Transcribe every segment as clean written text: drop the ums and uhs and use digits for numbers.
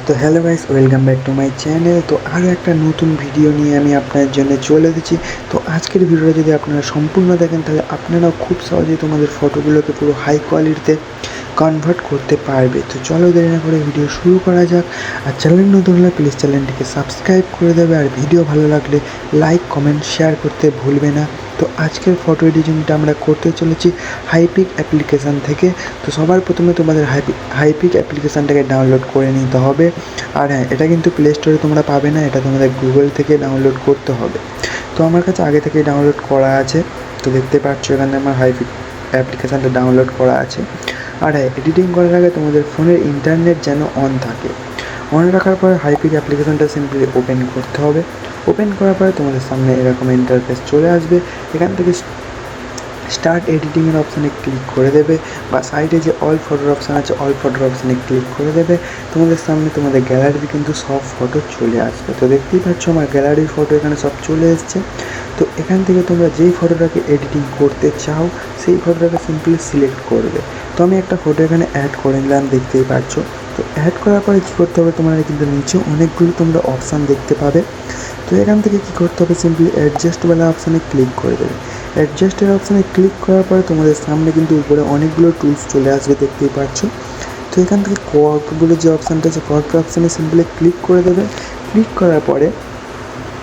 তো hello guys, welcome back to my channel. তো আরও একটা নতুন ভিডিও নিয়ে আমি আপনার জন্য চলে এসেছি। তো আজকের ভিডিওটা যদি আপনারা সম্পূর্ণ দেখেন তাহলে আপনারাও খুব সহজেই তোমাদের ফটোগুলোকে পুরো হাই কোয়ালিটিতে কনভার্ট করতে পারবে। তো চলো দেরি না করে ভিডিও শুরু করা যাক। আর চ্যানেল নতুন হলে প্লিজ চ্যানেলটিকে সাবস্ক্রাইব করে দেবে, আর ভিডিও ভালো লাগলে লাইক কমেন্ট শেয়ার করতে ভুলবে না। তো আজকের ফটো এডিটিংটা আমরা করতে চলেছি হাইপিক অ্যাপ্লিকেশান থেকে। তো সবার প্রথমে তোমাদের হাইপিক অ্যাপ্লিকেশানটাকে ডাউনলোড করে নিতে হবে। আর হ্যাঁ, এটা কিন্তু প্লে স্টোরে তোমরা পাবে না, এটা তোমাদের গুগল থেকে ডাউনলোড করতে হবে। তো আমার কাছে আগে থেকেই ডাউনলোড করা আছে। তো দেখতে পাচ্ছ এখানে আমার হাইপিক অ্যাপ্লিকেশানটা ডাউনলোড করা আছে। আর হ্যাঁ, এডিটিং করার আগে তোমাদের ফোনের ইন্টারনেট যেন অন থাকে। অন রাখার পরে হাইপিক অ্যাপ্লিকেশানটা সিম্পলি ওপেন করতে হবে। ওপেন করার পরে তোমাদের সামনে এরকম ইন্টারফেস চলে আসবে। এখান থেকে স্টার্ট এডিটিংয়ের অপশানে ক্লিক করে দেবে, বা সাইডে যে অল ফটোর অপশান আছে অল ফটোর অপশানে ক্লিক করে দেবে। তোমাদের সামনে তোমাদের গ্যালারিতে কিন্তু সব ফটো চলে আসবে। তো দেখতেই পাচ্ছ আমার গ্যালারির ফটো এখানে সব চলে এসছে। তো এখান থেকে তোমরা যেই ফটোটাকে এডিটিং করতে চাও সেই ফটোটাকে সিম্পলি সিলেক্ট করবে। তো আমি একটা ফটো এখানে অ্যাড করে নিলাম, দেখতেই পাচ্ছ। তো অ্যাড করার পরে কী করতে হবে, তোমরা কিন্তু নিচে অনেকগুলো তোমরা অপশান দেখতে পাবে। তো এখান থেকে কী করতে হবে, সিম্পলি অ্যাডজাস্টওয়ালা অপশানে ক্লিক করে দেবে। অ্যাডজাস্টের অপশানে ক্লিক করার পরে তোমাদের সামনে কিন্তু উপরে অনেকগুলো টুলস চলে আসবে, দেখতেই পাচ্ছ। তো এখান থেকে কোয়ার্ক বলে যে অপশানটা আছে কোয়ার্ক অপশানে সিম্পলি ক্লিক করে দেবে। ক্লিক করার পরে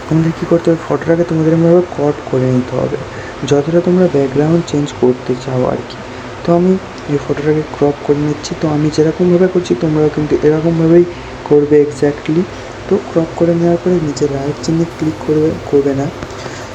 তোমাদের কী করতে হবে, ফটোটাকে তোমাদের এমনভাবে কট করে নিতে হবে যতটা তোমরা ব্যাকগ্রাউন্ড চেঞ্জ করতে চাও আর কি। তো আমি এই ফটোটাকে ক্রপ করে নিচ্ছি। তো আমি যেরকমভাবে করছি তোমরাও কিন্তু এরকমভাবেই করবে এক্স্যাক্টলি। তো ক্রপ করে নেওয়ার পরে নিচে রাইট চিহ্নে ক্লিক করবে না।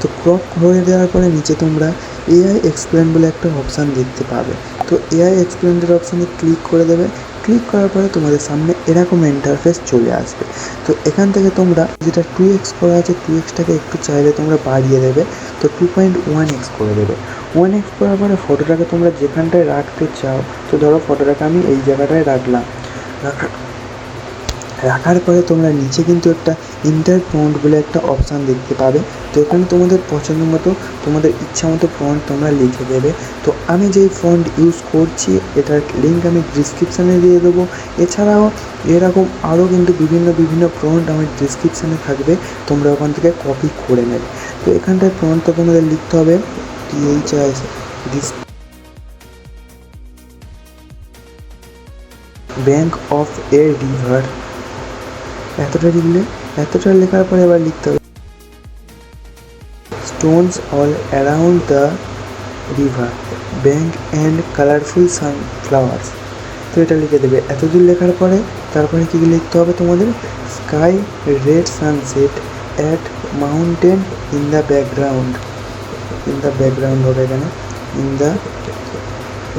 তো ক্রপ করে দেওয়ার পরে নিচে তোমরা এআই এক্সপ্লেন বলে একটা অপশান দেখতে পাবে। তো এআই এক্সপ্লেনের অপশানে ক্লিক করে দেবে। ক্লিক করার পরে তোমাদের সামনে এরকম ইন্টারফেস চলে আসবে। তো এখান থেকে তোমরা যেটা 2x করা আছে 2xটাকে একটু চাইলে তোমরা বাড়িয়ে দেবে। তো 2.1x করে দেবে। 1x করার পরে ফটোটাকে তোমরা যেখানটায় রাখতে চাও, তো ধরো ফটোটাকে আমি এই জায়গাটায় রাখলাম। রাখার পরে তোমরা নিচে কিন্তু একটা ইন্টার ফন্ট বলে একটা অপশান দেখতে পাবে। তো এখানে তোমাদের পছন্দ মতো তোমাদের ইচ্ছা মতো ফন্ট তোমরা লিখে দেবে। তো আমি যেই ফন্ট ইউজ করছি এটার লিঙ্ক আমি ডিসক্রিপশানে দিয়ে দেবো। এছাড়াও এরকম আরও কিন্তু বিভিন্ন ফন্ট আমার ডিসক্রিপশানে থাকবে, তোমরা ওখান থেকে কপি করে নেবে। তো এখানটায় ফন্টটা তোমাদের লিখতে হবে THIS this bank of A river. এতটা লেখার পরে এবার লিখতে হবে Stones all around the river bank and colourful sunflowers. তো এটা লিখে দেবে। এতদূর লেখার পরে তারপরে কী লিখতে হবে তোমাদের, sky red sunset at mountain in the background হবে এখানে, ইন দ্য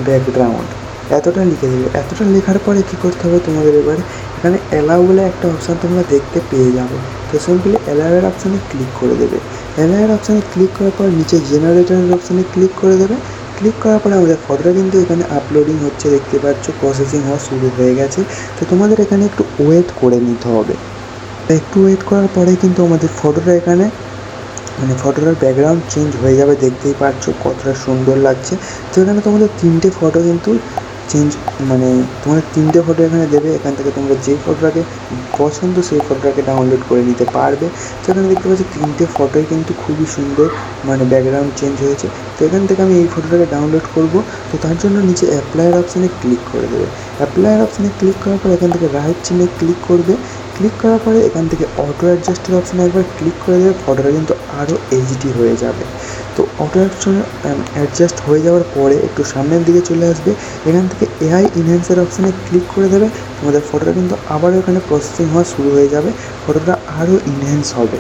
ব্যাকগ্রাউন্ড। এতটা লিখে দেবে। এতটা লেখার পরে কী করতে হবে তোমাদের, এবারে এখানে অ্যালাউ বলে একটা অপশান তোমরা দেখতে পেয়ে যাবে। তো সিম্পলি অ্যালাউয়ের অপশানে ক্লিক করে দেবে। অ্যালাউয়ের অপশানে ক্লিক করার পর নিচে জেনারেটরের অপশানে ক্লিক করে দেবে। ক্লিক করার পরে আমাদের ফটোটা কিন্তু এখানে আপলোডিং হচ্ছে, দেখতে পাচ্ছ প্রসেসিং হওয়া শুরু হয়ে গেছে। তো তোমাদের এখানে একটু ওয়েট করে নিতে হবে। একটু ওয়েট করার পরে কিন্তু আমাদের ফটোটা এখানে ফটোটার ব্যাকগ্রাউন্ড চেঞ্জ হয়ে যাবে, দেখতেই পাচ্ছ কতটা সুন্দর লাগছে। তো এখানে তোমাদের 3টে ফটো কিন্তু তোমাদের 3টে ফটো এখানে দেবে। এখান থেকে তোমরা যেই ফটোটাকে পছন্দ সেই ফটোটাকে ডাউনলোড করে নিতে পারবে। তো এখানে দেখতে পাচ্ছি 3টে ফটোই কিন্তু খুবই সুন্দর, ব্যাকগ্রাউন্ড চেঞ্জ হয়েছে। তো এখান থেকে আমি এই ফটোটাকে ডাউনলোড করব। তো তার জন্য নিচে অ্যাপ্লাইয়ের অপশানে ক্লিক করে দেবে। অ্যাপ্লাইয়ের অপশানে ক্লিক করার পর এখান থেকে রাইট চিহ্নে ক্লিক করবে। ক্লিক করার পরে এখান থেকে অটো অ্যাডজাস্টের অপশানে একবার ক্লিক করে দেবে। ফটোটা কিন্তু আরও এইচডি হয়ে যাবে। তো অটো অ্যাডজাস্ট হয়ে যাওয়ার পরে একটু সামনের দিকে চলে আসবে। এখান থেকে এআই ইনহ্যান্সের অপশানে ক্লিক করে দেবে। তোমাদের ফটোটা কিন্তু আবারও এখানে প্রসেসিং হওয়া শুরু হয়ে যাবে, ফটোটা আরও ইনহ্যান্স হবে।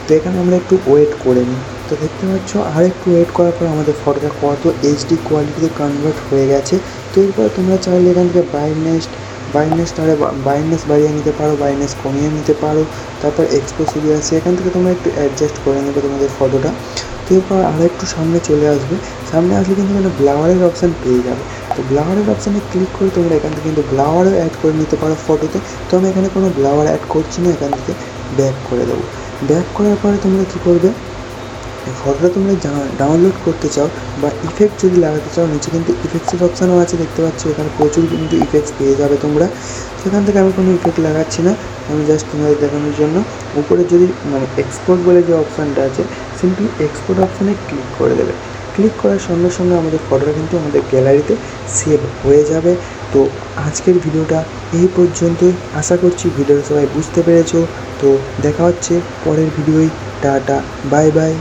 তো এখানে আমরা একটু ওয়েট করে নিই। তো দেখতে পাচ্ছ আর একটু ওয়েট করার পর আমাদের ফটোটা কত এইচডি কোয়ালিটিতে কনভার্ট হয়ে গেছে। তো এরপরে তোমরা চাইলে এখান থেকে ব্রাইটনেস বাড়িয়ে নিতে পারো, ব্রাইটনেস কমিয়ে নিতে পারো। তারপর এক্সপোজার আছে, এখান থেকে তোমরা একটু অ্যাডজাস্ট করে নেবে তোমাদের ফটোটা। তো এরপর আরও একটু সামনে চলে আসবে। সামনে আসলে কিন্তু এখানে ব্লাওয়ারের অপশান পেয়ে যাবে। তো ব্লাওয়ারের অপশানে ক্লিক করে তোমরা এখান থেকে কিন্তু ব্লাওয়ারও অ্যাড করে নিতে পারো ফটোতে। তো আমি এখানে কোনো ব্লাওয়ার অ্যাড করছি না, এখান থেকে ব্যাক করে দেবো। ব্যাক করার পরে তোমরা কী করবে, এই ফটোটা তোমরা ডাউনলোড করতে চাও বা ইফেক্ট যদি লাগাতে চাও, নিচে কিন্তু ইফেক্টসের অপশানও আছে, দেখতে পাচ্ছ এখানে প্রচুর কিন্তু ইফেক্টস পেয়ে যাবে তোমরা। সেখান থেকে আমি কোনো ইফেক্ট লাগাচ্ছি না, আমি জাস্ট তোমাদের দেখানোর জন্য উপরে যদি এক্সপোর্ট বলে যে অপশানটা আছে, সিম্পলি এক্সপোর্ট অপশানে ক্লিক করে দেবে। ক্লিক করার সঙ্গে সঙ্গে আমাদের ফটোটা কিন্তু আমাদের গ্যালারিতে সেভ হয়ে যাবে। তো আজকের ভিডিওটা এই পর্যন্তই, আশা করছি ভিডিওটা সবাই বুঝতে পেরেছো। তো দেখা হচ্ছে পরের ভিডিওয়, টাটা, বাই বাই।